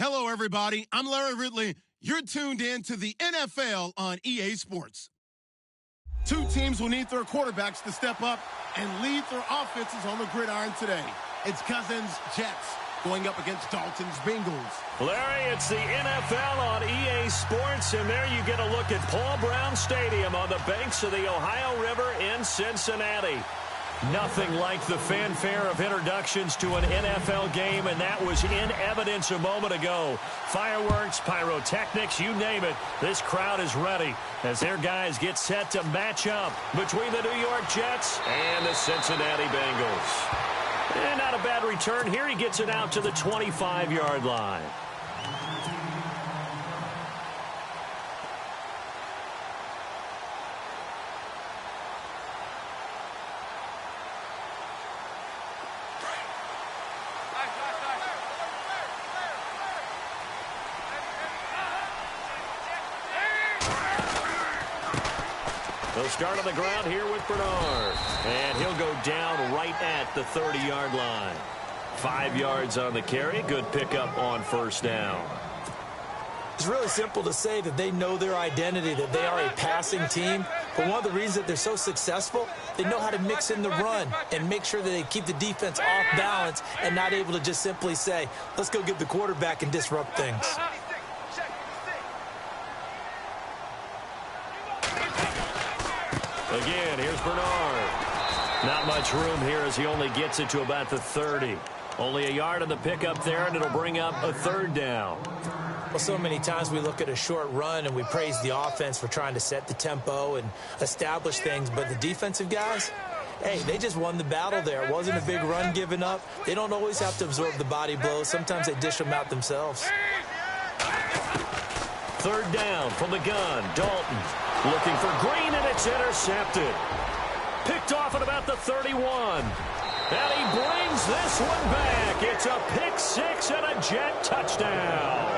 Hello, everybody. I'm Larry Ridley. You're tuned in to the NFL on EA Sports. Two teams will need their quarterbacks to step up and lead their offenses on the gridiron today. It's Cousins' Jets going up against Dalton's Bengals. Larry, it's the NFL on EA Sports, and there you get a look at Paul Brown Stadium on the banks of the Ohio River in Cincinnati. Nothing like the fanfare of introductions to an NFL game, and that was in evidence a moment ago. Fireworks, pyrotechnics, you name it. This crowd is ready as their guys get set to match up between the New York Jets and the Cincinnati Bengals. And not a bad return here. He gets it out to the 25-yard line. They'll start on the ground here with Bernard. And he'll go down right at the 30-yard line. 5 yards on the carry. Good pickup on first down. It's really simple to say that they know their identity, that they are a passing team. But one of the reasons that they're so successful, they know how to mix in the run and make sure that they keep the defense off balance and not able to just simply say, let's go get the quarterback and disrupt things. Again, here's Bernard. Not much room here as he only gets it to about the 30. Only a yard on the pickup there, and it'll bring up a third down. Well, so many times we look at a short run and we praise the offense for trying to set the tempo and establish things, but the defensive guys, hey, they just won the battle there. It wasn't a big run given up. They don't always have to absorb the body blows. Sometimes they dish them out themselves. Third down from the gun. Dalton looking for Green, and it's intercepted. Picked off at about the 31. And he brings this one back. It's a pick six and a Jet touchdown.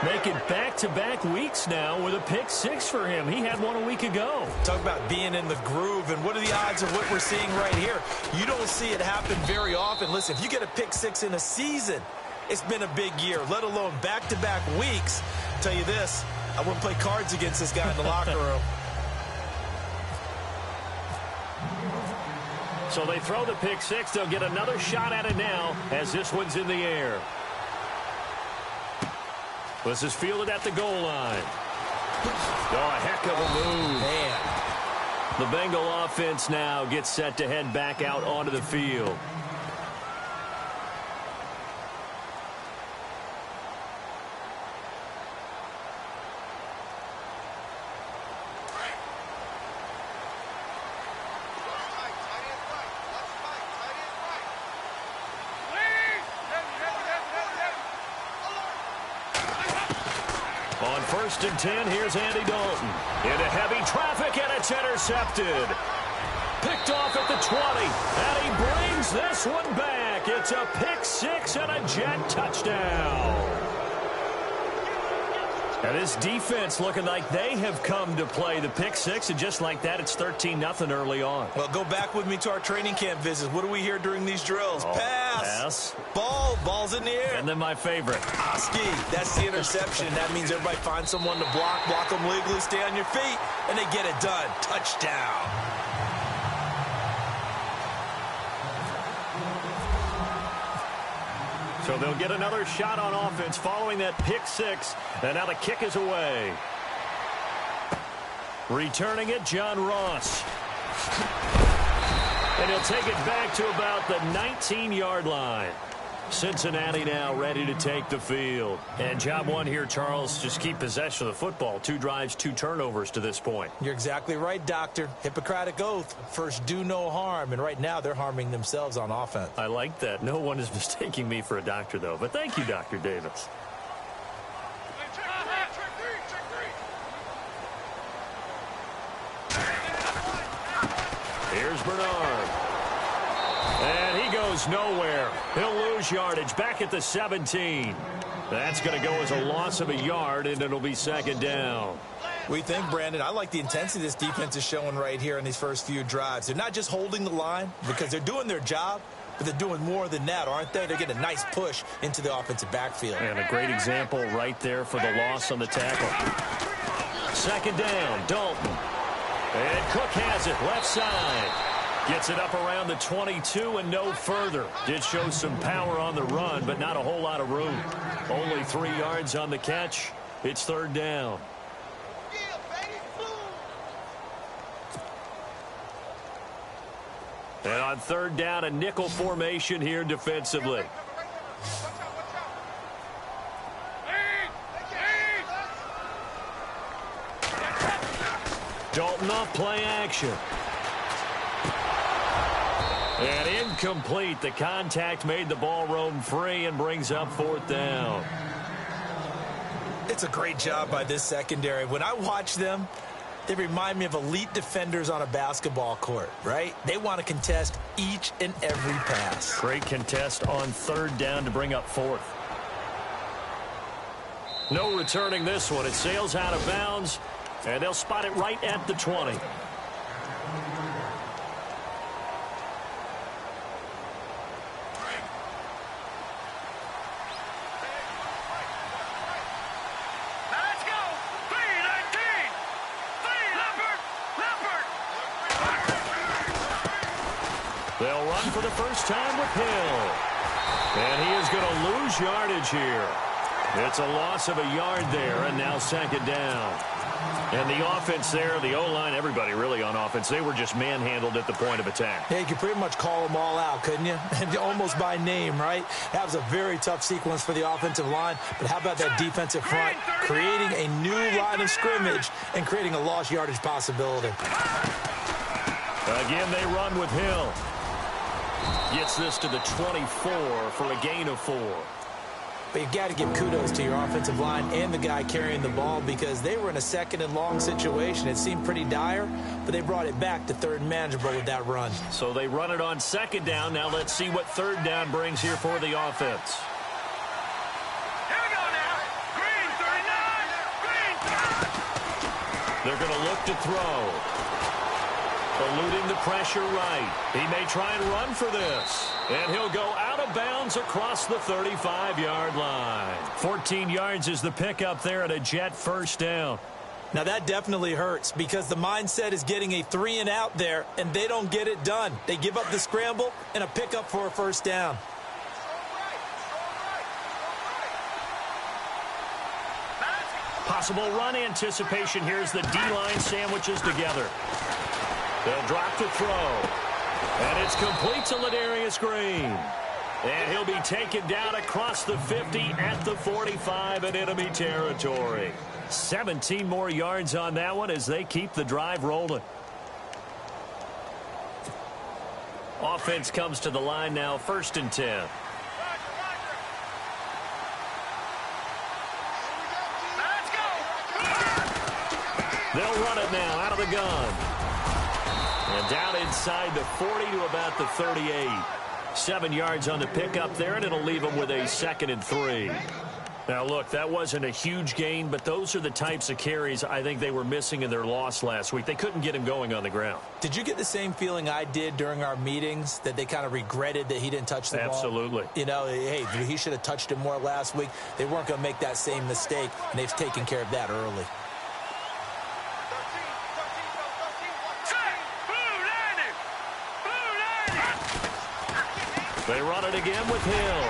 Making back-to-back weeks now with a pick six for him. He had one a week ago. Talk about being in the groove, and what are the odds of what we're seeing right here? You don't see it happen very often. Listen, if you get a pick six in a season, it's been a big year, let alone back-to-back weeks. I'll tell you this, I wouldn't play cards against this guy in the locker room. So they throw the pick six. They'll get another shot at it now as this one's in the air. This is fielded at the goal line. Oh, a heck of a move. Man. The Bengal offense now gets set to head back out onto the field. On 1st and 10, here's Andy Dalton. Into heavy traffic, and it's intercepted. Picked off at the 20, and he brings this one back. It's a pick six and a Jet touchdown. And this defense looking like they have come to play the pick six, and just like that, it's 13-0 early on. Well, go back with me to our training camp visits. What do we hear during these drills? Pass. Ball's in the air. And then my favorite. Oski, that's the interception. That means everybody finds someone to block them legally, stay on your feet, and they get it done. Touchdown. So they'll get another shot on offense following that pick six. And now the kick is away. Returning it, John Ross. And he'll take it back to about the 19-yard line. Cincinnati now ready to take the field. And job one here, Charles, just keep possession of the football. 2 drives, 2 turnovers to this point. You're exactly right, Doctor. Hippocratic oath. First, do no harm. And right now, they're harming themselves on offense. I like that. No one is mistaking me for a doctor, though. But thank you, Dr. Davis. Here's Bernard. And he goes nowhere. He'll lose yardage back at the 17. That's going to go as a loss of a yard, and it'll be second down. We think, Brandon, I like the intensity this defense is showing right here in these first few drives. They're not just holding the line because they're doing their job, but they're doing more than that, aren't they? They're getting a nice push into the offensive backfield. And a great example right there for the loss on the tackle. Second down, Dalton. And Cook has it, left side. Gets it up around the 22 and no further. Did show some power on the run, but not a whole lot of room. Only 3 yards on the catch. It's third down. And on third down, a nickel formation here defensively. Dalton off play action. And incomplete. The contact made the ball roam free and brings up fourth down. It's a great job by this secondary. When I watch them, they remind me of elite defenders on a basketball court, right? They want to contest each and every pass. Great contest on third down to bring up fourth. No returning this one. It sails out of bounds, and they'll spot it right at the 20. They'll run for the first time with Hill. And he is going to lose yardage here. It's a loss of a yard there, and now second down. And the offense there, the O-line, everybody really on offense, they were just manhandled at the point of attack. Yeah, you could pretty much call them all out, couldn't you? Almost by name, right? That was a very tough sequence for the offensive line. But how about that defensive front creating a new line of scrimmage and creating a lost yardage possibility? Again, they run with Hill. Gets this to the 24 for a gain of 4. But you've got to give kudos to your offensive line and the guy carrying the ball because they were in a second and long situation. It seemed pretty dire, but they brought it back to third and manageable with that run. So they run it on second down. Now let's see what third down brings here for the offense. Here we go now. Green, 39. Green. They're going to look to throw. Eluding the pressure right. He may try and run for this. And he'll go out of bounds across the 35-yard line. 14 yards is the pickup there at a Jet first down. Now that definitely hurts because the mindset is getting a 3-and-out there, and they don't get it done. They give up the scramble and a pickup for a first down. Possible run anticipation. Here's the D-line sandwiches together. They'll drop to throw. And it's complete to Ladarius Green. And he'll be taken down across the 50 at the 45 in enemy territory. 17 more yards on that one as they keep the drive rolling. Offense comes to the line now, 1st and 10. They'll run it now out of the gun. And down inside the 40 to about the 38. 7 yards on the pickup there, and it'll leave them with a 2nd and 3. Now, look, that wasn't a huge gain, but those are the types of carries I think they were missing in their loss last week. They couldn't get him going on the ground. Did you get the same feeling I did during our meetings, that they kind of regretted that he didn't touch the ball? Absolutely. You know, hey, he should have touched it more last week. They weren't going to make that same mistake, and they've taken care of that early. They run it again with Hill.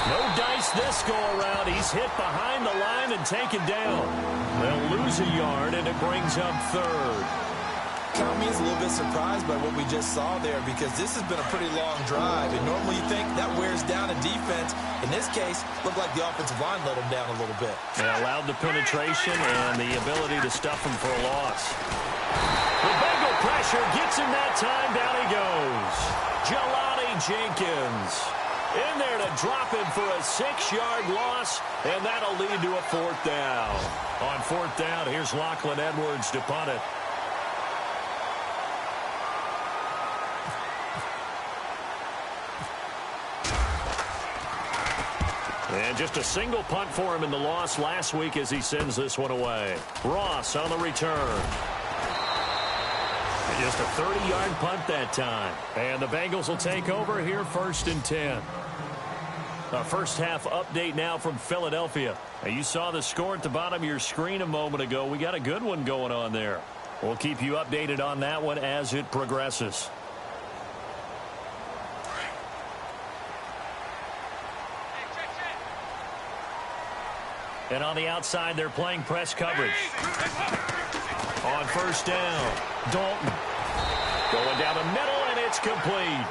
No dice this go-around. He's hit behind the line and taken down. They'll lose a yard, and it brings up 3rd. Count me as a little bit surprised by what we just saw there because this has been a pretty long drive, and normally you think that wears down a defense. In this case, looked like the offensive line let them down a little bit. They allowed the penetration and the ability to stuff them for a loss. The Bengal pressure gets him that time. Down he goes. Jelani Jenkins in there to drop him for a 6-yard loss, and that'll lead to a 4th down. On 4th down, here's Lachlan Edwards to punt it. And just a single punt for him in the loss last week as he sends this one away. Ross on the return. And just a 30-yard punt that time. And the Bengals will take over here 1st and 10. A first half update now from Philadelphia. Now, you saw the score at the bottom of your screen a moment ago. We got a good one going on there. We'll keep you updated on that one as it progresses. And on the outside, they're playing press coverage. On 1st down, Dalton. Going down the middle, and it's complete.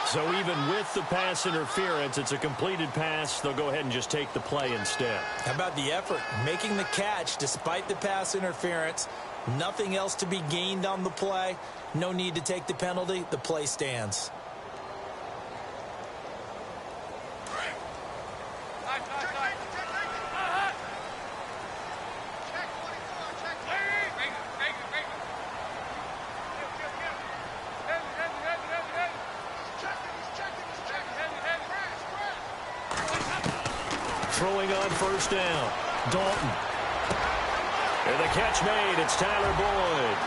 So even with the pass interference, it's a completed pass. They'll go ahead and just take the play instead. How about the effort? Making the catch despite the pass interference. Nothing else to be gained on the play. No need to take the penalty. The play stands. Throwing on 1st down, Dalton. And the catch made, it's Tyler Boyd.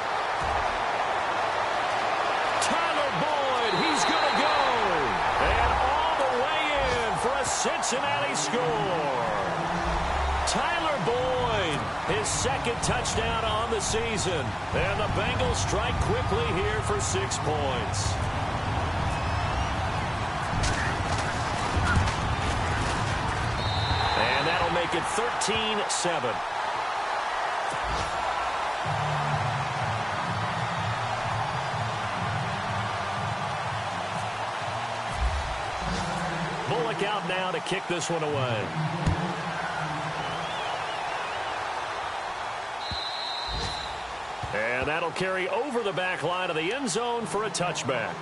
Tyler Boyd, he's going to go. And all the way in for a Cincinnati score. Tyler Boyd, his 2nd touchdown on the season. And the Bengals strike quickly here for 6 points. Make it 13-7. Bullock out now to kick this one away. And that'll carry over the back line of the end zone for a touchback.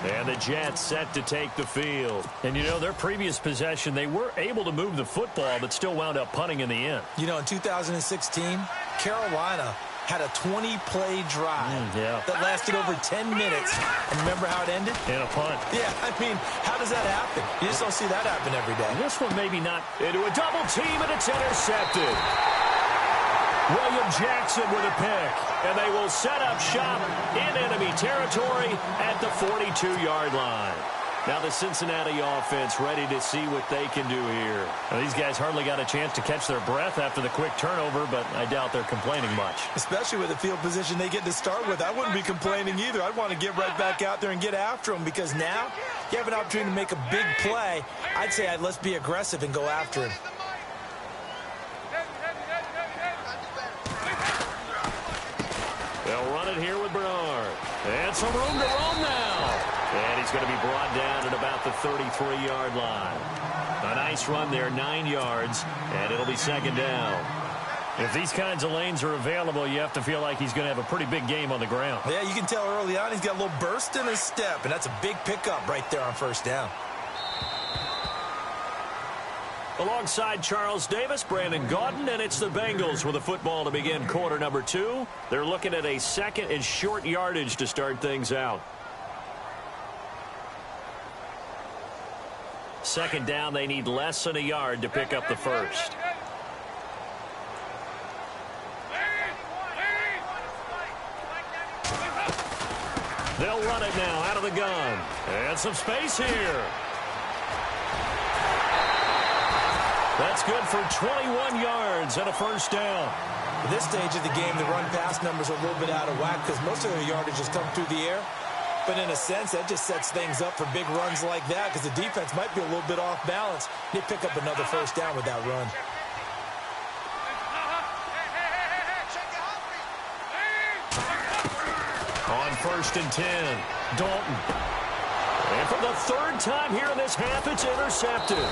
And the Jets set to take the field. And, you know, their previous possession, they were able to move the football, but still wound up punting in the end. You know, in 2016, Carolina had a 20-play drive that lasted over 10 minutes. And remember how it ended? In a punt. Yeah, I mean, how does that happen? You just don't see that happen every day. This one maybe not. Into a double team, and it's intercepted. William Jackson with a pick, and they will set up shop in enemy territory at the 42-yard line. Now the Cincinnati offense ready to see what they can do here. Now, these guys hardly got a chance to catch their breath after the quick turnover, but I doubt they're complaining much. Especially with the field position they get to start with. I wouldn't be complaining either. I'd want to get right back out there and get after them, because now you have an opportunity to make a big play. I'd say let's be aggressive and go after him. They'll run it here with Bernard. And some room to roam now. And he's going to be brought down at about the 33-yard line. A nice run there, 9 yards, and it'll be 2nd down. If these kinds of lanes are available, you have to feel like he's going to have a pretty big game on the ground. Yeah, you can tell early on he's got a little burst in his step, and that's a big pickup right there on 1st down. Alongside Charles Davis, Brandon Gaudin, and it's the Bengals with the football to begin quarter number 2. They're looking at a 2nd and short yardage to start things out. 2nd down, they need less than a yard to pick up the 1st. They'll run it now out of the gun. And some space here. That's good for 21 yards and a 1st down. At this stage of the game, the run-pass numbers are a little bit out of whack because most of their yardage has come through the air. But in a sense, that just sets things up for big runs like that because the defense might be a little bit off balance. They pick up another 1st down with that run. On 1st and 10, Dalton. And for the 3rd time here in this half, it's intercepted.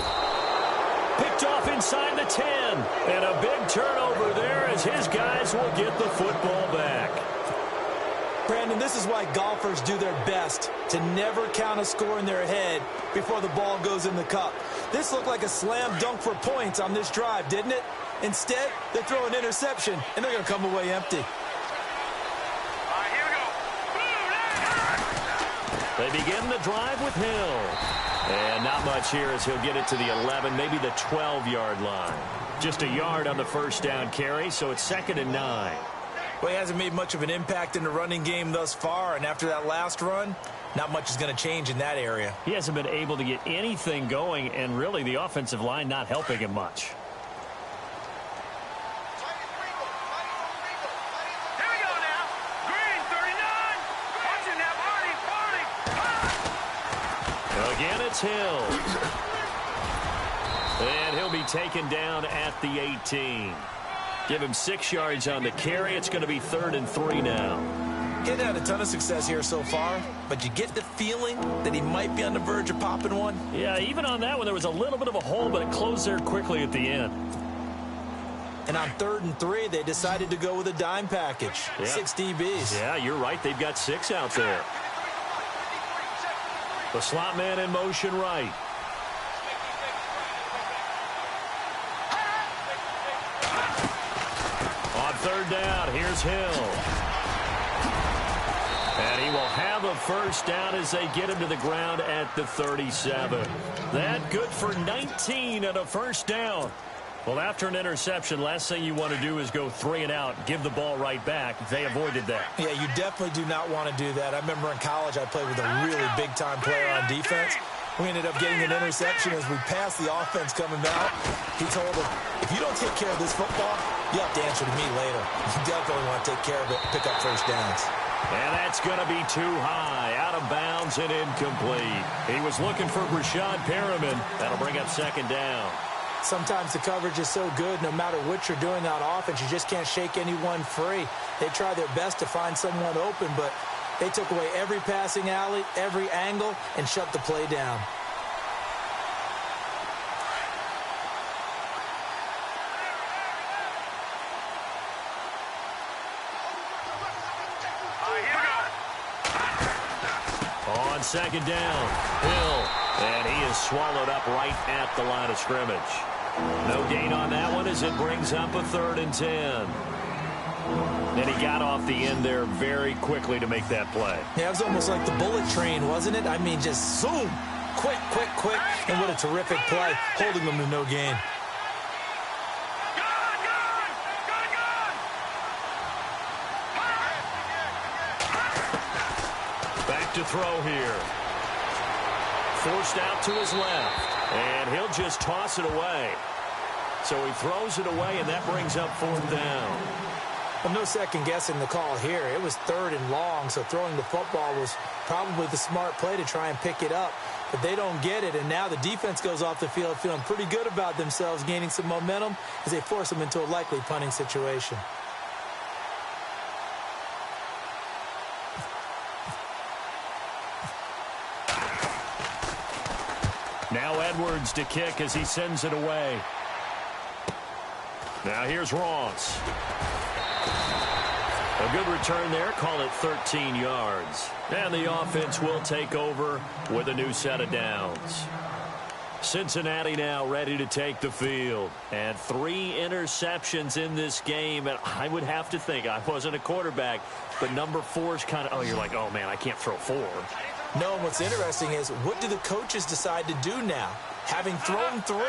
Picked off inside the 10. And a big turnover there as his guys will get the football back. Brandon, this is why golfers do their best to never count a score in their head before the ball goes in the cup. This looked like a slam dunk for points on this drive, didn't it? Instead, they throw an interception, and they're going to come away empty. They begin the drive with Hill. And not much here as he'll get it to the 11, maybe the 12-yard line. Just a yard on the first down carry, so it's 2nd and 9. Well, he hasn't made much of an impact in the running game thus far, and after that last run, not much is going to change in that area. He hasn't been able to get anything going, and really the offensive line not helping him much. Here we go now. Green, 39. Watching that party. Again, it's Hill. And he'll be taken down at the 18. Give him 6 yards on the carry. It's going to be 3rd and 3 now. He's had a ton of success here so far, but you get the feeling that he might be on the verge of popping one. Yeah, even on that one, there was a little bit of a hole, but it closed there quickly at the end. And on 3rd and 3, they decided to go with a dime package. Yeah. 6 DBs. Yeah, you're right. They've got 6 out there. The slot man in motion right. On 3rd down, here's Hill. And he will have a first down as they get him to the ground at the 37. That good for 19 and a first down. Well, after an interception, last thing you want to do is go 3 and out, give the ball right back. They avoided that. Yeah, you definitely do not want to do that. I remember in college I played with a really big-time player on defense. We ended up getting an interception as we passed the offense coming out. He told him, if you don't take care of this football, you have to answer to me later. You definitely want to take care of it, pick up first downs. And that's going to be too high, out of bounds and incomplete. He was looking for Rashad Perriman. That'll bring up 2nd down. Sometimes the coverage is so good, no matter what you're doing on offense, you just can't shake anyone free. They try their best to find someone open, but they took away every passing alley, every angle, and shut the play down. On 2nd down, Hill, and he is swallowed up right at the line of scrimmage. No gain on that one as it brings up a 3rd and 10. And he got off the end there very quickly to make that play. Yeah, it was almost like the bullet train, wasn't it? I mean, just zoom, quick, quick, quick, and what a terrific play, holding them to no gain. Back to throw here. Forced out to his left, and he'll just toss it away. So he throws it away, and that brings up 4th down. Well, no second guessing the call here. It was 3rd and long, so throwing the football was probably the smart play to try and pick it up. But they don't get it, and now the defense goes off the field feeling pretty good about themselves, gaining some momentum as they force them into a likely punting situation. Now Edwards to kick as he sends it away. Now here's Ross. A good return there. Call it 13 yards. And the offense will take over with a new set of downs. Cincinnati now ready to take the field. And 3 interceptions in this game. And I would have to think, I wasn't a quarterback, but number 4 is kind of, oh, you're like, oh, man, I can't throw 4. No, what's interesting is, what do the coaches decide to do now? Having thrown 3,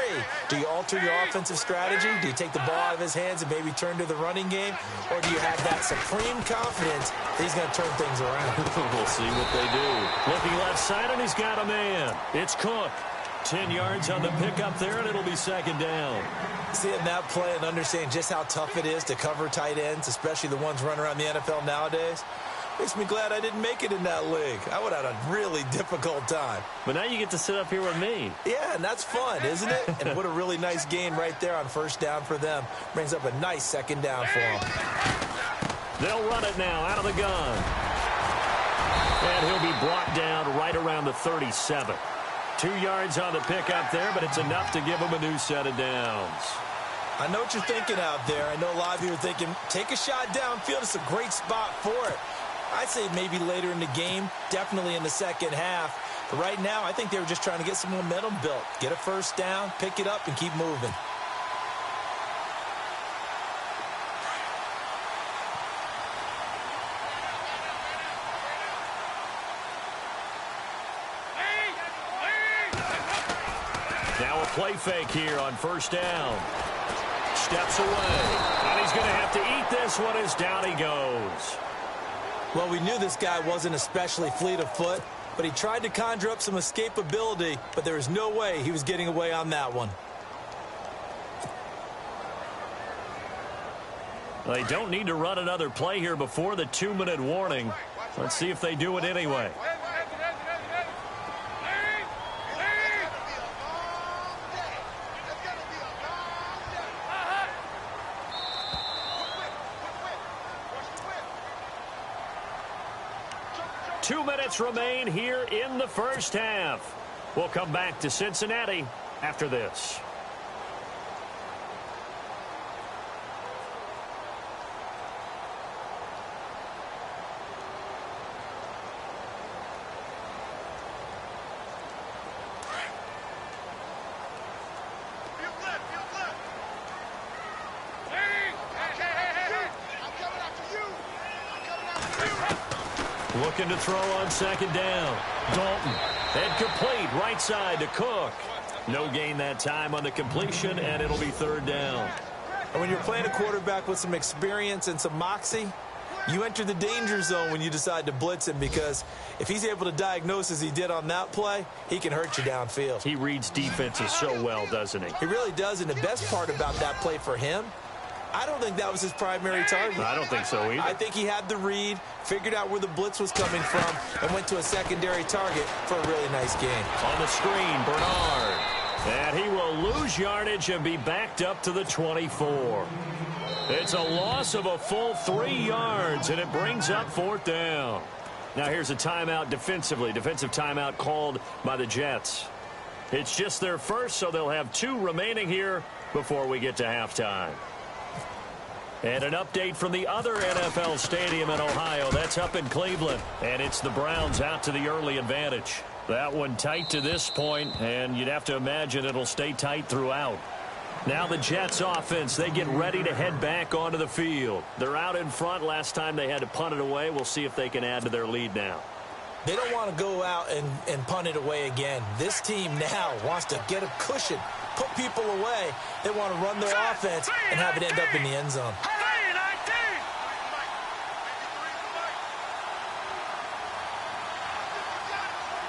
do you alter your offensive strategy? Do you take the ball out of his hands and maybe turn to the running game? Or do you have that supreme confidence that he's going to turn things around? We'll see what they do. Looking left side, and he's got a man. It's Cook. 10 yards on the pickup there, and it'll be 2nd down. Seeing that play and understanding just how tough it is to cover tight ends, especially the ones running around the NFL nowadays, makes me glad I didn't make it in that league. I would have had a really difficult time. But now you get to sit up here with me. Yeah, and that's fun, isn't it? And what a really nice gain right there on 1st down for them. Brings up a nice 2nd down for them. They'll run it now out of the gun. And he'll be brought down right around the 37. 2 yards on the pickup there, but it's enough to give him a new set of downs. I know what you're thinking out there. I know a lot of you are thinking, take a shot downfield. It's a great spot for it. I'd say maybe later in the game, definitely in the second half. But right now, I think they were just trying to get some momentum built. Get a first down, pick it up, and keep moving. Now a play fake here on 1st down. steps away. And he's going to have to eat this one as down he goes. Well, we knew this guy wasn't especially fleet of foot, but he tried to conjure up some escapability, but there was no way he was getting away on that one. They don't need to run another play here before the 2-minute warning. Let's see if they do it anyway. Two minutes remain here in the first half. We'll come back to Cincinnati after this. Looking to throw on second down. Dalton. And complete right side to Cook. No gain that time on the completion, and it'll be third down. And when you're playing a quarterback with some experience and some moxie, you enter the danger zone when you decide to blitz him, because if he's able to diagnose as he did on that play, he can hurt you downfield. He reads defenses so well, doesn't he? He really does, and the best part about that play for him, I don't think that was his primary target. I don't think so either. I think he had the read, figured out where the blitz was coming from, and went to a secondary target for a really nice gain. On the screen, Bernard. And he will lose yardage and be backed up to the 24. It's a loss of a full 3 yards, and it brings up fourth down. Now here's a timeout defensively. Defensive timeout called by the Jets. It's just their first, so they'll have 2 remaining here before we get to halftime. And an update from the other NFL stadium in Ohio. That's up in Cleveland. And it's the Browns out to the early advantage. That one tight to this point, and you'd have to imagine it'll stay tight throughout. Now the Jets offense, they get ready to head back onto the field. They're out in front. Last time they had to punt it away. We'll see if they can add to their lead now. They don't want to go out and punt it away again. This team now wants to get a cushion, put people away. They want to run their offense and have it end up in the end zone.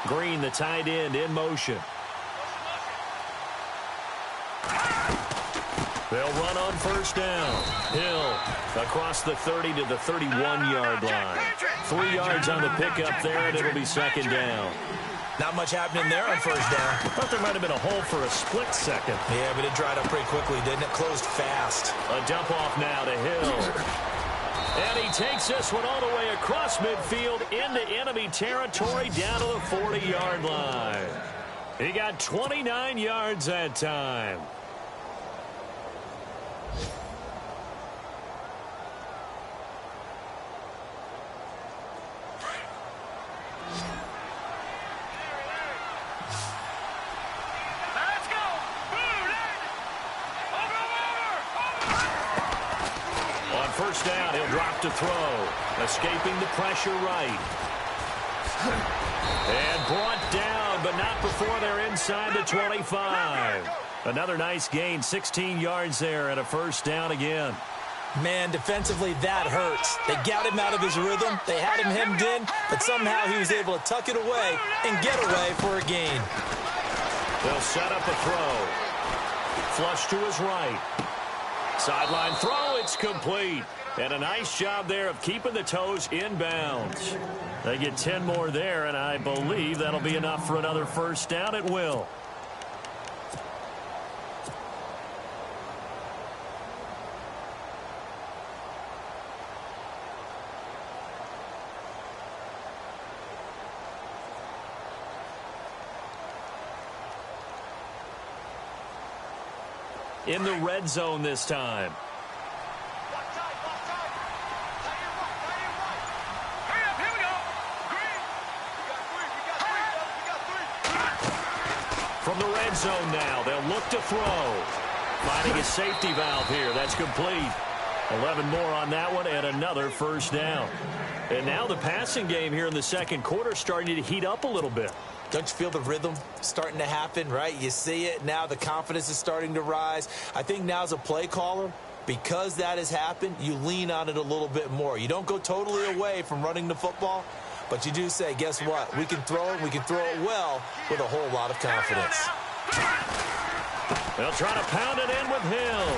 Green, the tight end, in motion. They'll run on first down. Hill across the 30 to the 31-yard line. 3 yards on the pickup there, and it'll be second down. Not much happening there on first down. Thought there might have been a hole for a split second. Yeah, but it dried up pretty quickly, didn't it? Closed fast. A dump off now to Hill. And he takes this one all the way across midfield into enemy territory down to the 40-yard line. He got 29 yards that time. First down, he'll drop to throw. Escaping the pressure right. And brought down, but not before they're inside the 25. Another nice gain, 16 yards there, and a first down again. Man, defensively, that hurts. They got him out of his rhythm. They had him hemmed in, but somehow he was able to tuck it away and get away for a gain. They'll set up a throw. Flush to his right. Sideline throw, it's complete. And a nice job there of keeping the toes in bounds. They get 10 more there, and I believe that'll be enough for another first down. It will. In the red zone this time. From the red zone now, they'll look to throw. Finding a safety valve here. That's complete. 11 more on that one and another first down. And now the passing game here in the second quarter starting to heat up a little bit. Don't you feel the rhythm starting to happen, right? You see it. Now the confidence is starting to rise. I think now as a play caller, because that has happened, you lean on it a little bit more. You don't go totally away from running the football, but you do say, guess what? We can throw it. We can throw it well with a whole lot of confidence. They'll try to pound it in with Hill.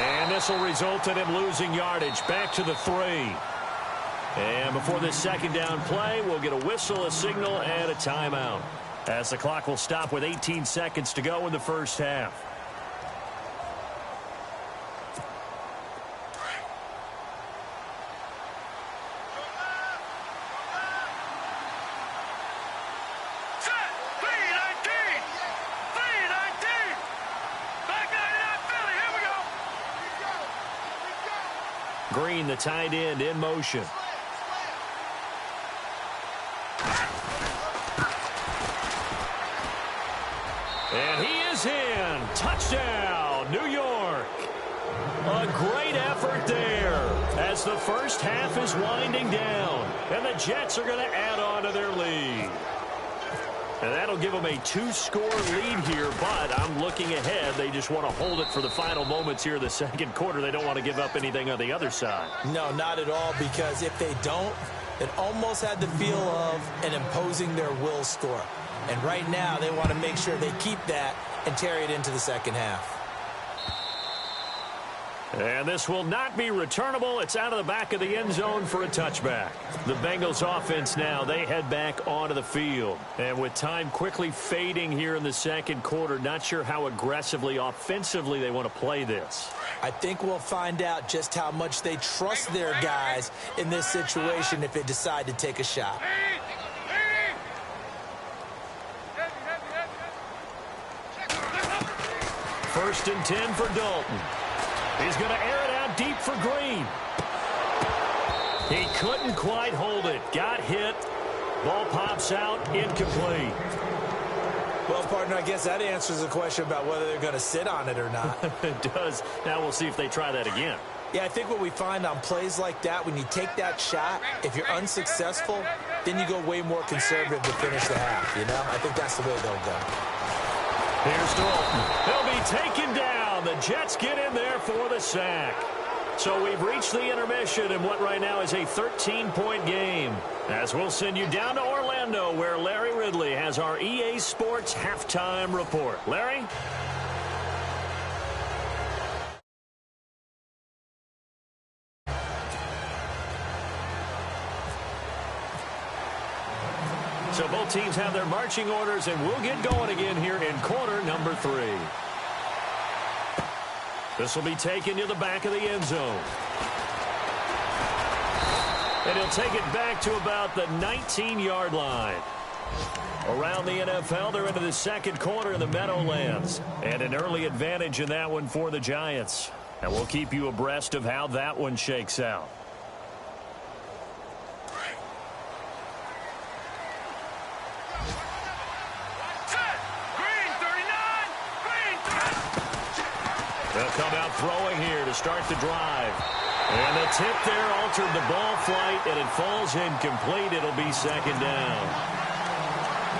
And this will result in him losing yardage back to the 3. And before this second down play, we'll get a whistle, a signal, and a timeout, as the clock will stop with 18 seconds to go in the first half. Green, the tight end, in motion. And he is in. Touchdown, New York. A great effort there as the first half is winding down. And the Jets are going to add on to their lead. And that'll give them a 2-score lead here, but I'm looking ahead. They just want to hold it for the final moments here in the second quarter. They don't want to give up anything on the other side. No, not at all, because if they don't, it almost had the feel of an imposing their will score. And right now, they want to make sure they keep that and carry it into the second half. And this will not be returnable. It's out of the back of the end zone for a touchback. The Bengals offense now, they head back onto the field. And with time quickly fading here in the second quarter, not sure how aggressively, offensively they want to play this. I think we'll find out just how much they trust their guys in this situation if they decide to take a shot. First and 10 for Dalton. He's going to air it out deep for Green. He couldn't quite hold it. Got hit. Ball pops out. Incomplete. Well, partner, I guess that answers the question about whether they're going to sit on it or not. It does. Now we'll see if they try that again. Yeah, I think what we find on plays like that, when you take that shot, if you're unsuccessful, then you go way more conservative to finish the half, you know? I think that's the way they'll go. Here's Dalton. They'll be taken down. The Jets get in there for the sack. So we've reached the intermission in what right now is a 13-point game. As we'll send you down to Orlando, where Larry Ridley has our EA Sports halftime report. Larry? So both teams have their marching orders, and we'll get going again here in quarter number 3. This will be taken to the back of the end zone. And he'll take it back to about the 19-yard line. Around the NFL, they're into the second quarter in the Meadowlands. And an early advantage in that one for the Giants. And we'll keep you abreast of how that one shakes out. They'll come out throwing here to start the drive. And the tip there altered the ball flight, and it falls incomplete. It'll be second down.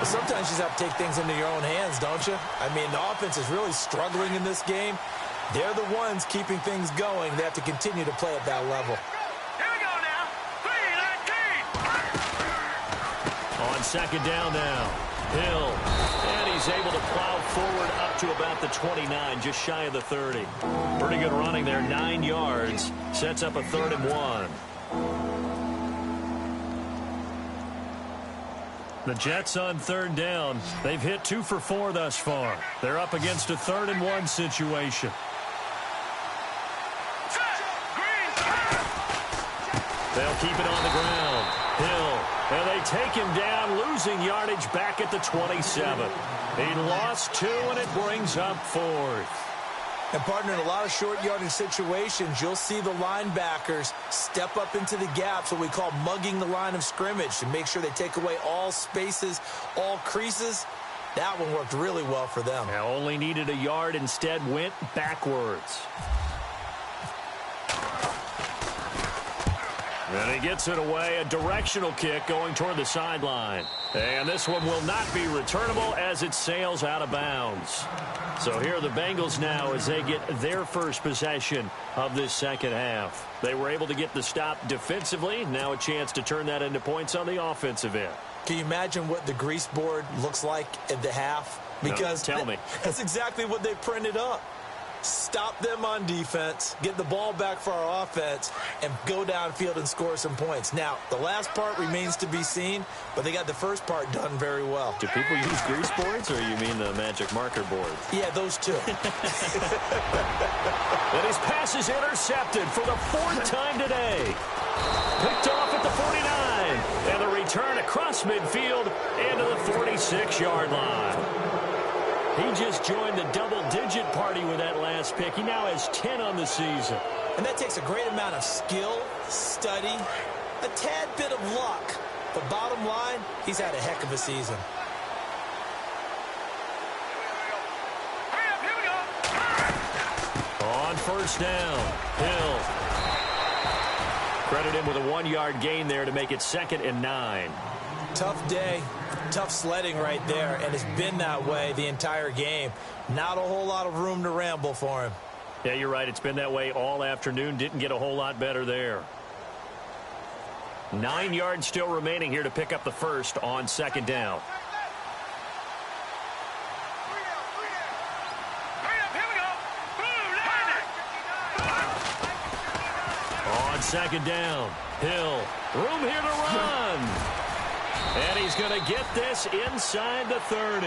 Sometimes you just have to take things into your own hands, don't you? I mean, the offense is really struggling in this game. They're the ones keeping things going. They have to continue to play at that level. Here we go now. 3-19. On second down now. Hill. And he's able to plow forward up to about the 29, just shy of the 30. Pretty good running there, 9 yards. Sets up a 3rd and 1. The Jets on 3rd down. They've hit 2 for 4 thus far. They're up against a 3rd and 1 situation. They'll keep it on the ground. Hill. And they take him down, losing yardage back at the 27. He lost 2, and it brings up 4th. And, partner, in a lot of short yardage situations, you'll see the linebackers step up into the gaps, what we call mugging the line of scrimmage, to make sure they take away all spaces, all creases. That one worked really well for them. Now only needed a yard, instead went backwards. And he gets it away, a directional kick going toward the sideline. And this one will not be returnable as it sails out of bounds. So here are the Bengals now as they get their first possession of this second half. They were able to get the stop defensively. Now a chance to turn that into points on the offensive end. Can you imagine what the grease board looks like at the half? Because no, tell me. That's exactly what they printed up. Stop them on defense, get the ball back for our offense, and go downfield and score some points. Now, the last part remains to be seen, but they got the first part done very well. Do people use grease boards, or you mean the magic marker boards? Yeah, those two. And his pass is intercepted for the fourth time today. Picked off at the 49, and the return across midfield into the 46-yard line. He just joined the double-digit party with that last pick. He now has 10 on the season. And that takes a great amount of skill, study, a tad bit of luck. But bottom line, he's had a heck of a season. On first down, Hill. Credit him with a 1-yard gain there to make it 2nd and 9. Tough day, tough sledding right there, and it's been that way the entire game. Not a whole lot of room to ramble for him. Yeah, you're right. It's been that way all afternoon. Didn't get a whole lot better there. 9 yards still remaining here to pick up the first on 2nd down. On 2nd down, Hill. Room here to run. And he's going to get this inside the 30.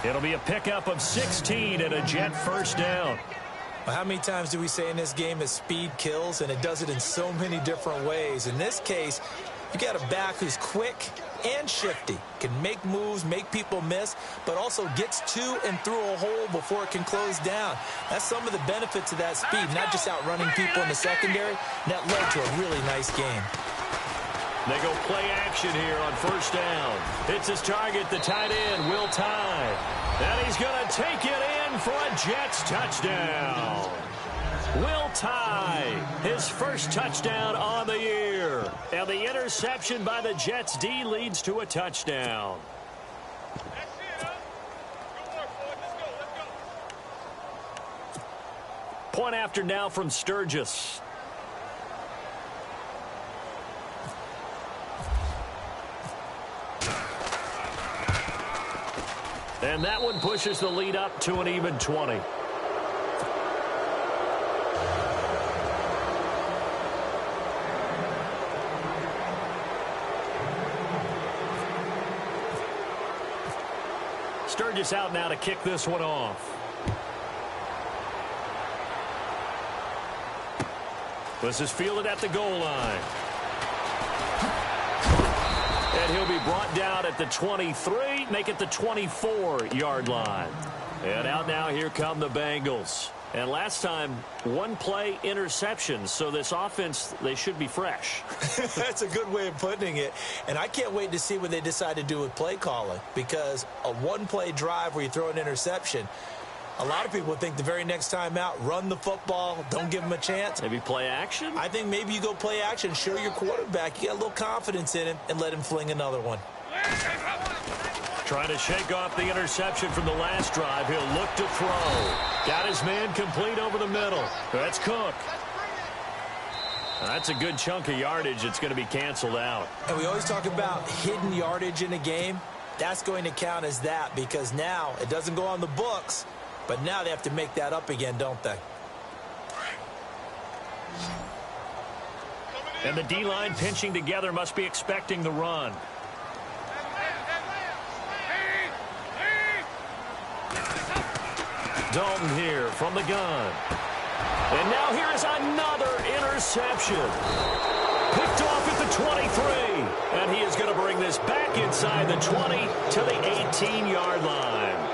It'll be a pickup of 16 and a Jet first down. Well, how many times do we say in this game that speed kills, and it does it in so many different ways? In this case, you got a back who's quick and shifty, can make moves, make people miss, but also gets to and through a hole before it can close down. That's some of the benefits of that speed, not just outrunning people in the secondary. And that led to a really nice game. They go play action here on first down. It's his target, the tight end, Will Tye. And he's going to take it in for a Jets touchdown. Will Tye, his first touchdown on the year. And the interception by the Jets D leads to a touchdown. Point after now from Sturgis. And that one pushes the lead up to an even 20. Sturgis out now to kick this one off. This is fielded at the goal line. And he'll be brought down at the 23, make it the 24-yard line. And out now, here come the Bengals. And last time, one play interception. So this offense, they should be fresh. That's a good way of putting it. And I can't wait to see what they decide to do with play calling. Because a one-play drive where you throw an interception, a lot of people think the very next time out, run the football, don't give them a chance. Maybe play action? I think maybe you go play action, show your quarterback, you got a little confidence in him, and let him fling another one. Trying to shake off the interception from the last drive. He'll look to throw. Got his man complete over the middle. That's Cook. That's a good chunk of yardage. It's going to be canceled out. And we always talk about hidden yardage in a game. That's going to count as that because now it doesn't go on the books, but now they have to make that up again, don't they? And the D-line pinching together must be expecting the run. Dalton here from the gun. And now here is another interception. Picked off at the 23. And he is going to bring this back inside the 20 to the 18-yard line.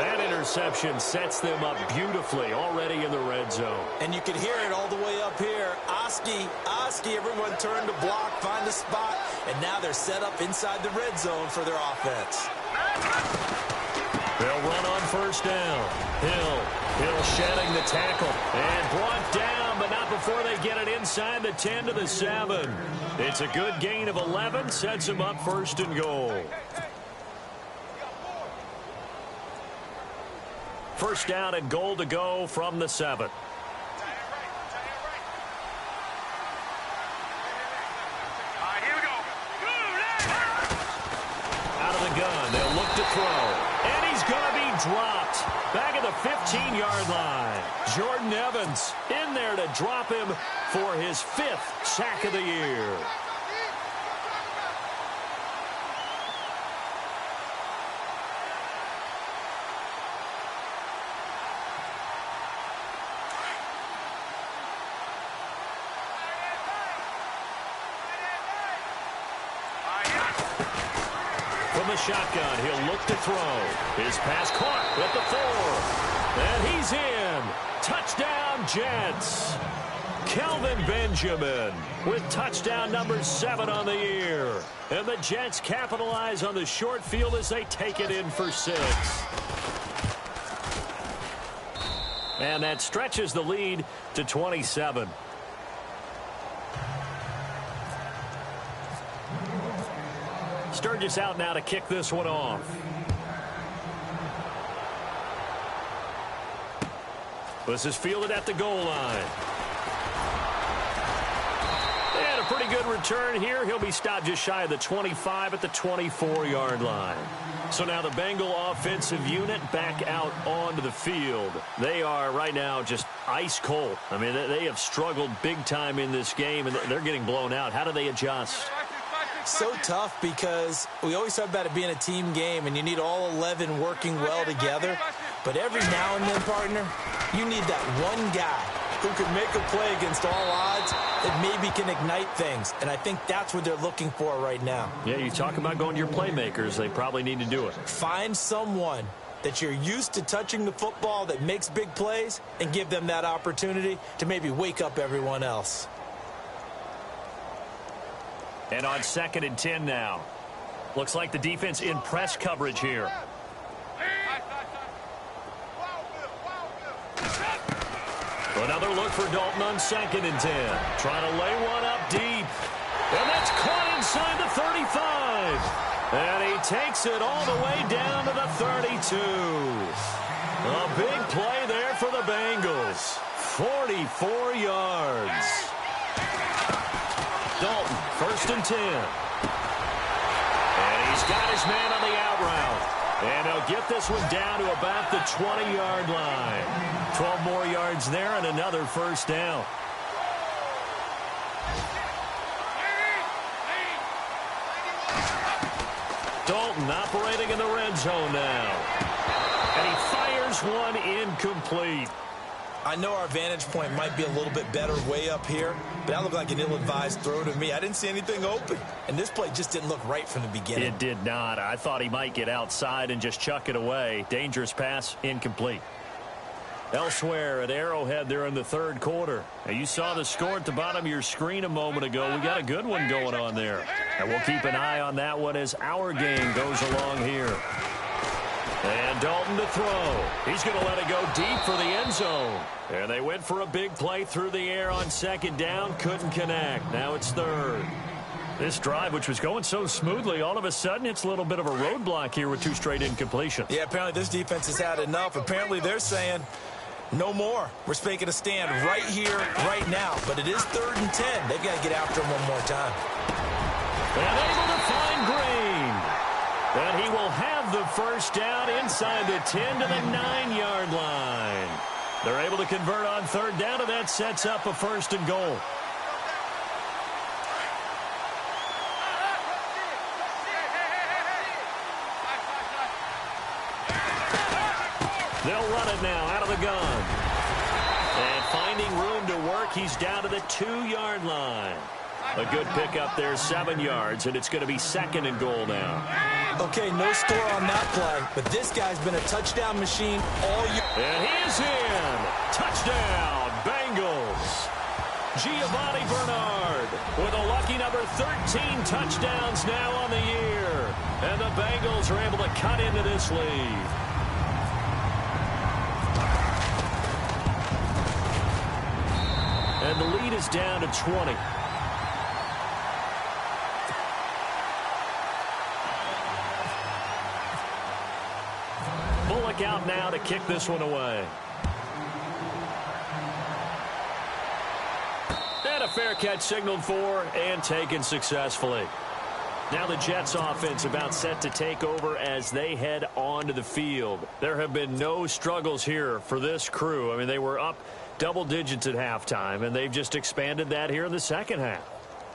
That interception sets them up beautifully already in the red zone. And you can hear it all the way up here. Oski, everyone turned to block, find a spot, and now they're set up inside the red zone for their offense. They'll run on first down. Hill shedding the tackle. And brought down, but not before they get it inside the 10 to the 7. It's a good gain of 11. Sets them up first and goal. First down and goal to go from the 7. Out of the gun, they'll look to throw. And he's going to be dropped. Back at the 15-yard line. Jordan Evans in there to drop him for his 5th sack of the year. From the shotgun, he'll look to throw. His pass caught at the 4. And he's in. Touchdown, Jets. Kelvin Benjamin with touchdown number 7 on the year. And the Jets capitalize on the short field as they take it in for 6. And that stretches the lead to 27. Sturgis out now to kick this one off. This is fielded at the goal line. And a pretty good return here. He'll be stopped just shy of the 25 at the 24-yard line. So now the Bengal offensive unit back out onto the field. They are right now just ice cold. I mean, they have struggled big time in this game, and they're getting blown out. How do they adjust? So tough because we always talk about it being a team game and you need all 11 working well together. But every now and then, partner, you need that one guy who can make a play against all odds that maybe can ignite things. And I think that's what they're looking for right now. Yeah, you talk about going to your playmakers. They probably need to do it. Find someone that you're used to touching the football that makes big plays and give them that opportunity to maybe wake up everyone else. And on 2nd and 10 now. Looks like the defense in press coverage here. Another look for Dalton on 2nd and 10. Trying to lay one up deep. And that's caught inside the 35. And he takes it all the way down to the 32. A big play there for the Bengals. 44 yards. Dalton, 1st and 10. And he's got his man on the out route. And he'll get this one down to about the 20-yard line. 12 more yards there and another first down. Dalton operating in the red zone now. And he fires one incomplete. I know our vantage point might be a little bit better way up here, but that looked like an ill-advised throw to me. I didn't see anything open, and this play just didn't look right from the beginning. It did not. I thought he might get outside and just chuck it away. Dangerous pass, incomplete. Elsewhere at Arrowhead there in the 3rd quarter. Now, you saw the score at the bottom of your screen a moment ago. We got a good one going on there. And we'll keep an eye on that one as our game goes along here. And Dalton to throw. He's going to let it go deep for the end zone. And they went for a big play through the air on 2nd down. Couldn't connect. Now it's 3rd. This drive, which was going so smoothly, all of a sudden it's a little bit of a roadblock here with 2 straight incompletions. Yeah, apparently this defense has had enough. Apparently they're saying no more. We're making a stand right here, right now. But it is 3rd and 10. They've got to get after him one more time. And able to find Green. And he will have the first down inside the 10 to the 9-yard line. They're able to convert on 3rd down, and that sets up a 1st and goal. They'll run it now out of the gun. And finding room to work, he's down to the 2-yard line. A good pickup there, 7 yards, and it's going to be 2nd and goal now. Okay, no score on that play, but this guy's been a touchdown machine all year. And he is in. Touchdown, Bengals. Giovanni Bernard with a lucky number 13 touchdowns now on the year. And the Bengals are able to cut into this lead. And the lead is down to 20. Bullock out now to kick this one away. And a fair catch signaled for and taken successfully. Now the Jets offense about set to take over as they head onto the field. There have been no struggles here for this crew. I mean, they were up double digits at halftime, and they've just expanded that here in the second half.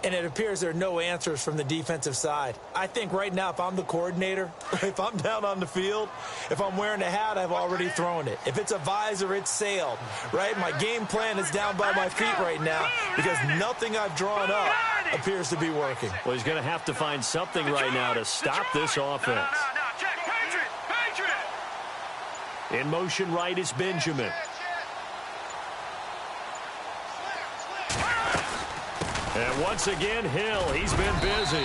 And it appears there are no answers from the defensive side. I think right now, if I'm the coordinator, if I'm down on the field, if I'm wearing a hat, I've already thrown it. If it's a visor, it's sailed, right? My game plan is down by my feet right now because nothing I've drawn up appears to be working. Well, he's going to have to find something right now to stop this offense. In motion right is Benjamin. And once again, Hill, he's been busy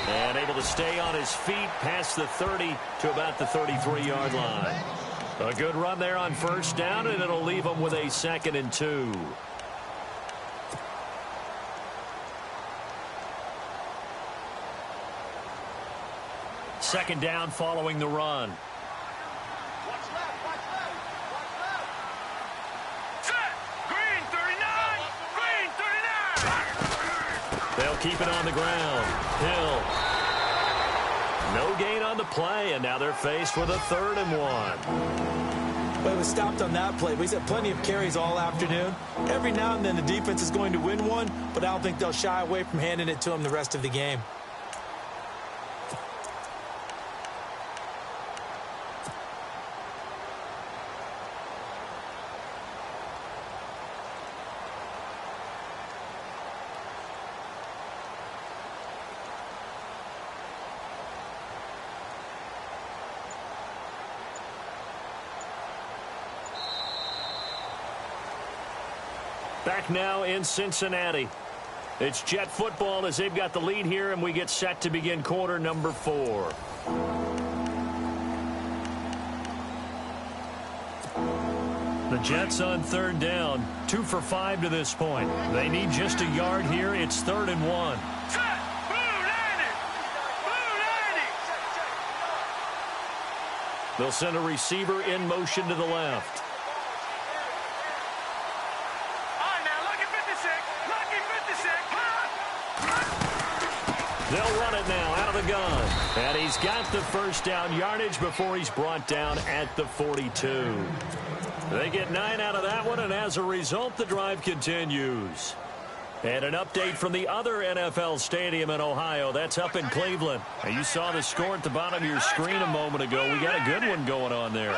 and able to stay on his feet past the 30 to about the 33-yard line. A good run there on first down, and it'll leave him with a 2nd and 2. Second down following the run. They'll keep it on the ground. Hill. No gain on the play, and now they're faced with a 3rd and 1. But it was stopped on that play. He's had plenty of carries all afternoon. Every now and then the defense is going to win one, but I don't think they'll shy away from handing it to him the rest of the game. Back now in Cincinnati. It's Jet football as they've got the lead here, and we get set to begin quarter number 4. The Jets on 3rd down, 2 for 5 to this point. They need just a yard here. It's 3rd and 1. They'll send a receiver in motion to the left. They'll run it now out of the gun. And he's got the first down yardage before he's brought down at the 42. They get 9 out of that one, and as a result, the drive continues. And an update from the other NFL stadium in Ohio. That's up in Cleveland. And you saw the score at the bottom of your screen a moment ago. We got a good one going on there.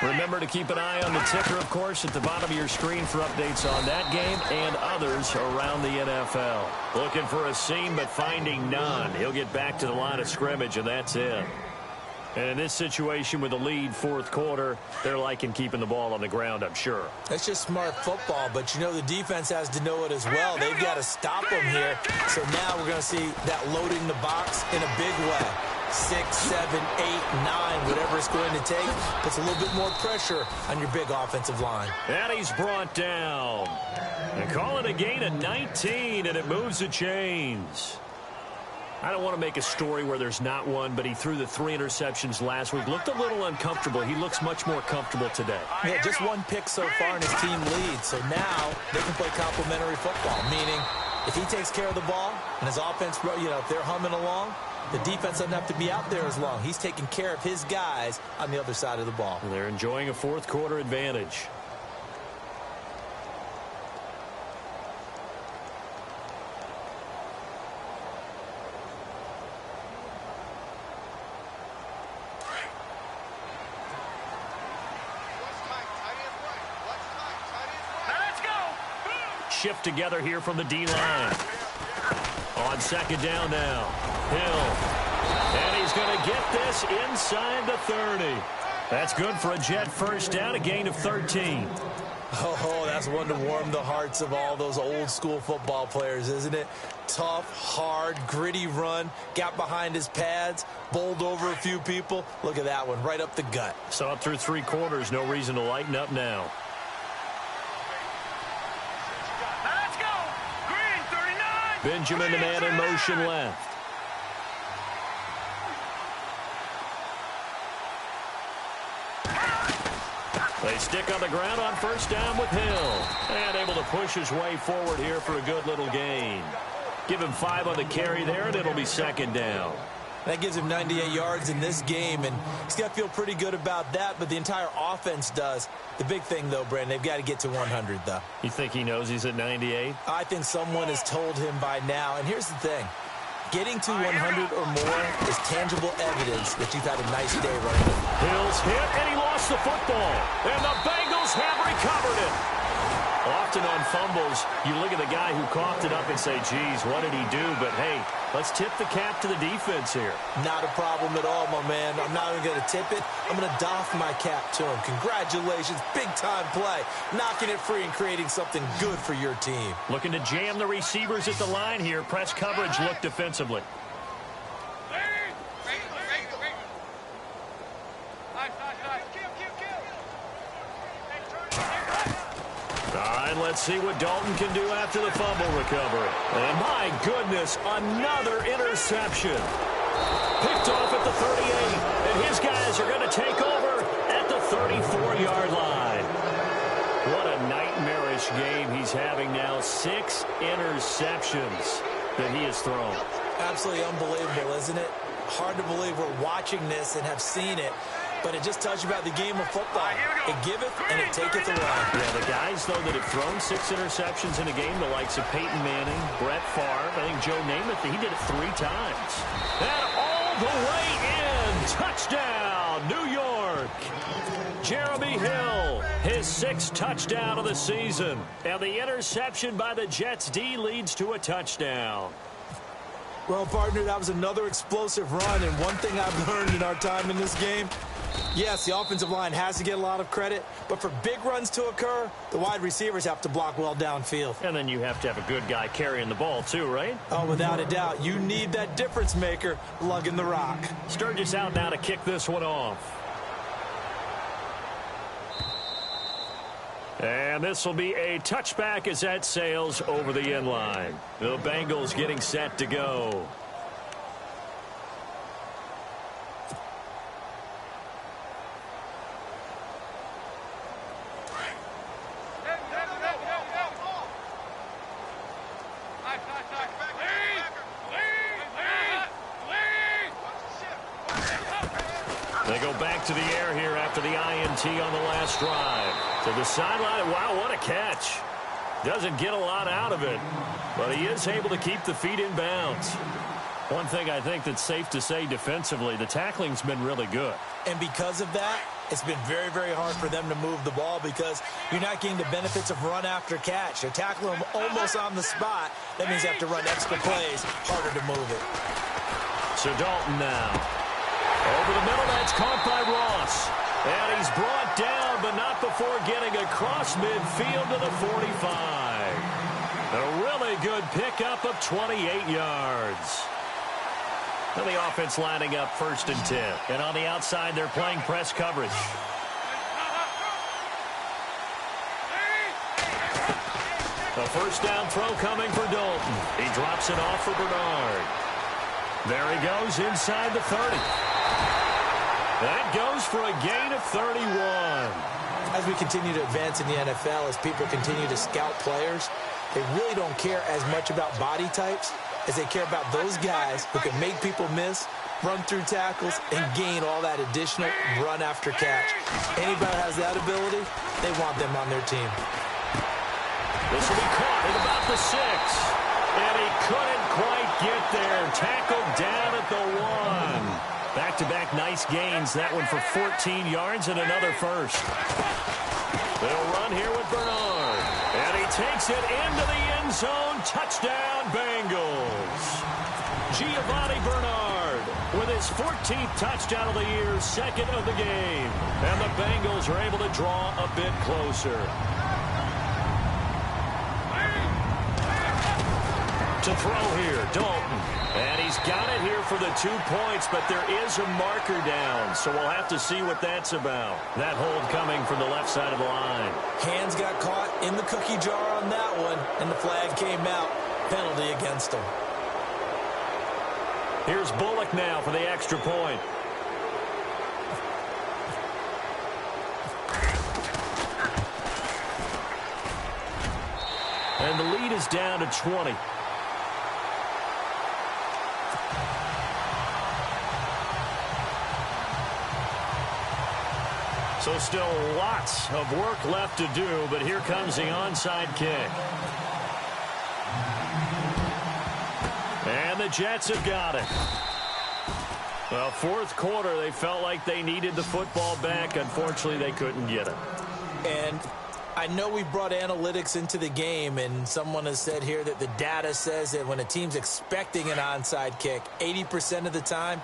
Remember to keep an eye on the ticker, of course, at the bottom of your screen for updates on that game and others around the NFL. Looking for a seam, but finding none. He'll get back to the line of scrimmage, and that's it. And in this situation with the lead, 4th quarter, they're liking keeping the ball on the ground, I'm sure. That's just smart football, but you know the defense has to know it as well. They've got to stop them here. So now we're going to see that loading the box in a big way. 6, 7, 8, 9, whatever it's going to take, puts a little bit more pressure on your big offensive line. And he's brought down. And call it a gain of 19, and it moves the chains. I don't want to make a story where there's not one, but he threw the 3 interceptions last week. Looked a little uncomfortable. He looks much more comfortable today. Yeah, just 1 pick so far, and his team leads. So now they can play complementary football, meaning if he takes care of the ball and his offense, if they're humming along, the defense doesn't have to be out there as long. He's taking care of his guys on the other side of the ball. And they're enjoying a 4th quarter advantage. Shift together here from the D-line. On 2nd down now. Hill. And he's going to get this inside the 30. That's good for a Jet first down, a gain of 13. Oh, that's one to warm the hearts of all those old school football players, isn't it? Tough, hard, gritty run. Got behind his pads, bowled over a few people. Look at that one, right up the gut. Saw it through 3 quarters. No reason to lighten up now. Let's go. Benjamin, the man in motion left. They stick on the ground on first down with Hill. And able to push his way forward here for a good little gain. Give him 5 on the carry there, and it'll be second down. That gives him 98 yards in this game, and he's got to feel pretty good about that, but the entire offense does. The big thing, though, Brandon, they've got to get to 100, though. You think he knows he's at 98? I think someone has told him by now, and here's the thing. Getting to 100 or more is tangible evidence that you've had a nice day running it. Hill's hit, and he lost the football, and the Bengals have recovered it. Often on fumbles, you look at the guy who coughed it up and say, geez, what did he do? But, hey, let's tip the cap to the defense here. Not a problem at all, my man. I'm not even going to tip it. I'm going to doff my cap to him. Congratulations, big-time play. Knocking it free and creating something good for your team. Looking to jam the receivers at the line here. Press coverage, look defensively. Let's see what Dalton can do after the fumble recovery. And my goodness, another interception. Picked off at the 38, and his guys are going to take over at the 34-yard line. What a nightmarish game he's having now. 6 interceptions that he has thrown. Absolutely unbelievable, isn't it? Hard to believe we're watching this and have seen it. But it just tells you about the game of football. It giveth and it taketh away. Yeah, the guys, though, that have thrown 6 interceptions in a game, the likes of Peyton Manning, Brett Favre, I think Joe Namath, he did it 3 times. And all the way in. Touchdown, New York. Jeremy Hill, his 6th touchdown of the season. And the interception by the Jets D leads to a touchdown. Well, partner, that was another explosive run. And one thing I've learned in our time in this game, yes, the offensive line has to get a lot of credit, but for big runs to occur, the wide receivers have to block well downfield. And then you have to have a good guy carrying the ball too, right? Oh, without a doubt. You need that difference maker lugging the rock. Sturgis out now to kick this one off. And this will be a touchback as that sails over the end line. The Bengals getting set to go. They go back to the air here after the INT on the last drive. To the sideline. Wow, what a catch. Doesn't get a lot out of it, but he is able to keep the feet in bounds. One thing I think that's safe to say defensively, the tackling's been really good. And because of that, it's been very, very hard for them to move the ball because you're not getting the benefits of run after catch. They're tackling them almost on the spot. That means you have to run extra plays, harder to move it. So Dalton now. Over the middle, that's caught by Ross. And he's brought down, but not before getting across midfield to the 45. A really good pickup of 28 yards. And the offense lining up 1st and 10. And on the outside, they're playing press coverage. A first down throw coming for Dalton. He drops it off for Bernard. There he goes inside the 30. That goes for a gain of 31. As we continue to advance in the NFL, as people continue to scout players, they really don't care as much about body types as they care about those guys who can make people miss, run through tackles, and gain all that additional run after catch. Anybody that has that ability, they want them on their team. This will be caught at about the 6. And he couldn't quite get there. Tackled down at the 1. Back-to-back nice gains. That one for 14 yards and another first. They'll run here with Bernard. And he takes it into the end zone. Touchdown, Bengals. Giovanni Bernard with his 14th touchdown of the year, 2nd of the game. And the Bengals are able to draw a bit closer. To throw here, Dalton. And he's got it here for the 2 points, but there is a marker down, so we'll have to see what that's about. That hold coming from the left side of the line. Hands got caught in the cookie jar on that one, and the flag came out. penalty against them. Here's Bullock now for the extra point. And the lead is down to 20. So still lots of work left to do, but here comes the onside kick. And the Jets have got it. Well, fourth quarter, they felt like they needed the football back. Unfortunately, they couldn't get it. And I know we brought analytics into the game, and someone has said here that the data says that when a team's expecting an onside kick, 80% of the time,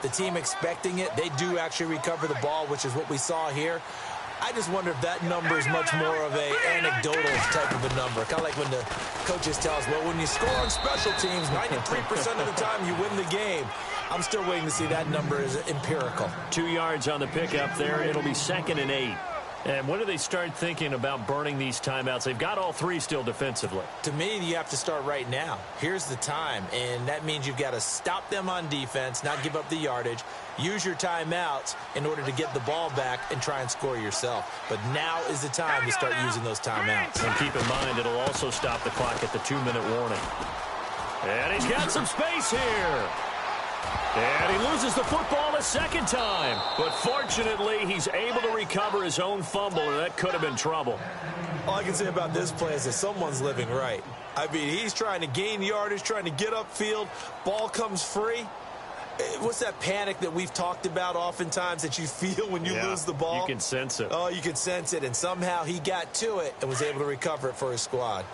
the team expecting it, they do actually recover the ball, which is what we saw here. I just wonder if that number is much more of a anecdotal type of a number. Kind of like when the coaches tell us, well, when you score on special teams, 93% of the time you win the game. I'm still waiting to see that number is empirical. 2 yards on the pickup there. It'll be 2nd and 8. And when do they start thinking about burning these timeouts? They've got all three still defensively. To me, you have to start right now. Here's the time, and that means you've got to stop them on defense, not give up the yardage, use your timeouts in order to get the ball back and try and score yourself. But now is the time to start using those timeouts. And keep in mind, it'll also stop the clock at the 2-minute warning. And he's got some space here. And he loses the football a second time. But fortunately, he's able to recover his own fumble, and that could have been trouble. All I can say about this play is that someone's living right. I mean, he's trying to gain yardage, trying to get upfield. Ball comes free. What's that panic that we've talked about oftentimes that you feel when you lose the ball? You can sense it. Oh, you can sense it. And somehow he got to it and was able to recover it for his squad.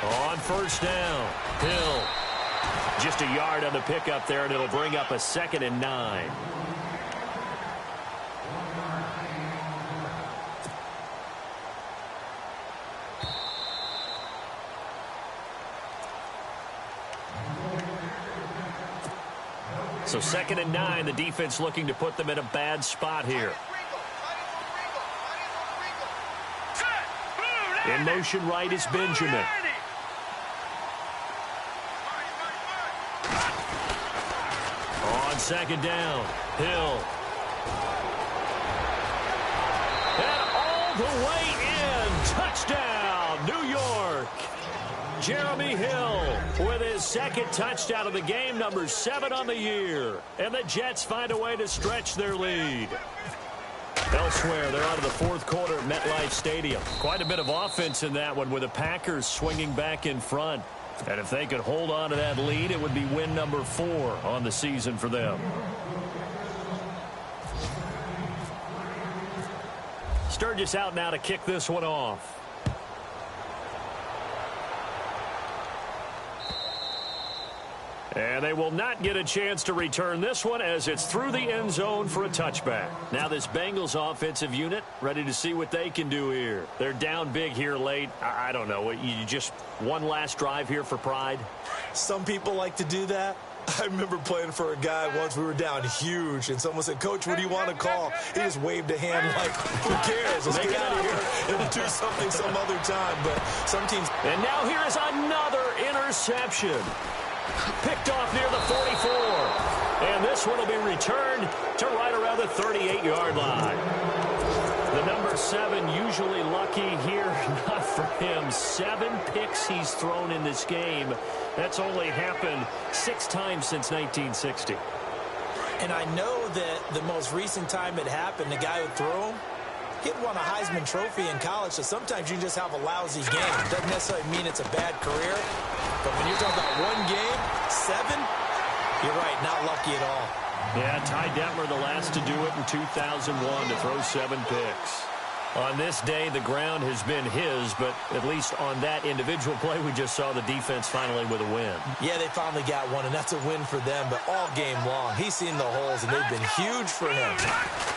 On first down, Hill. Just a yard on the pickup there, and it'll bring up a 2nd and 9. So 2nd and 9, the defense looking to put them in a bad spot here. In motion right is Benjamin. On 2nd down, Hill. And all the way in. Touchdown, New York. Jeremy Hill with his 2nd touchdown of the game, number 7 on the year. And the Jets find a way to stretch their lead. Elsewhere, they're out of the fourth quarter at MetLife Stadium. Quite a bit of offense in that one with the Packers swinging back in front. And if they could hold on to that lead, it would be win number 4 on the season for them. Sturgis out now to kick this one off. And they will not get a chance to return this one as it's through the end zone for a touchback. Now this Bengals offensive unit ready to see what they can do here. They're down big here late. I don't know. You just one last drive here for pride? Some people like to do that. I remember playing for a guy once. We were down huge, and someone said, "Coach, what do you want to call?" He just waved a hand like, who cares? Let's get out of here and do something some other time. But some teams... And now here is another interception. Picked off near the 44. And this one will be returned to right around the 38-yard line. The number 7 usually lucky here. Not for him. 7 picks he's thrown in this game. That's only happened 6 times since 1960. And I know that the most recent time it happened, the guy who threw him, he had won a Heisman Trophy in college, so sometimes you just have a lousy game. It doesn't necessarily mean it's a bad career. But when you're talking about one game, 7, you're right, not lucky at all. Yeah, Ty Detmer the last to do it in 2001 to throw 7 picks. On this day, the ground has been his, but at least on that individual play, we just saw the defense finally with a win. Yeah, they finally got one, and that's a win for them, but all game long, he's seen the holes, and they've been huge for him.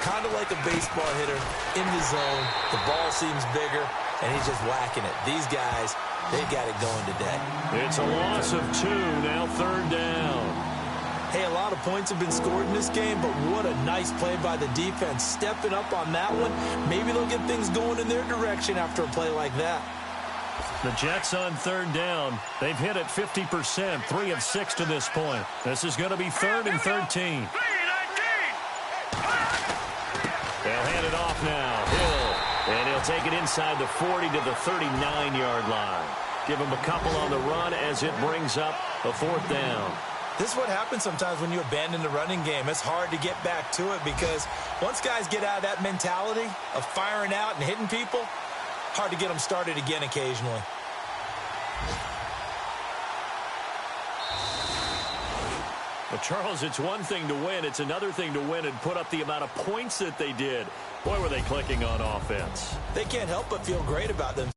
Kind of like a baseball hitter in the zone. The ball seems bigger, and he's just whacking it. These guys, they've got it going today. It's a loss of 2, now 3rd down. Hey, a lot of points have been scored in this game, but what a nice play by the defense. Stepping up on that one, maybe they'll get things going in their direction after a play like that. The Jets on third down. They've hit it 50%, 3 of 6 to this point. This is going to be 3rd and 13. They'll hand it off now. Hill. And he'll take it inside the 40 to the 39-yard line. Give him a couple on the run as it brings up a 4th down. This is what happens sometimes when you abandon the running game. It's hard to get back to it because once guys get out of that mentality of firing out and hitting people, hard to get them started again occasionally. But, Charles, it's one thing to win. It's another thing to win and put up the amount of points that they did. Boy, were they clicking on offense. They can't help but feel great about them.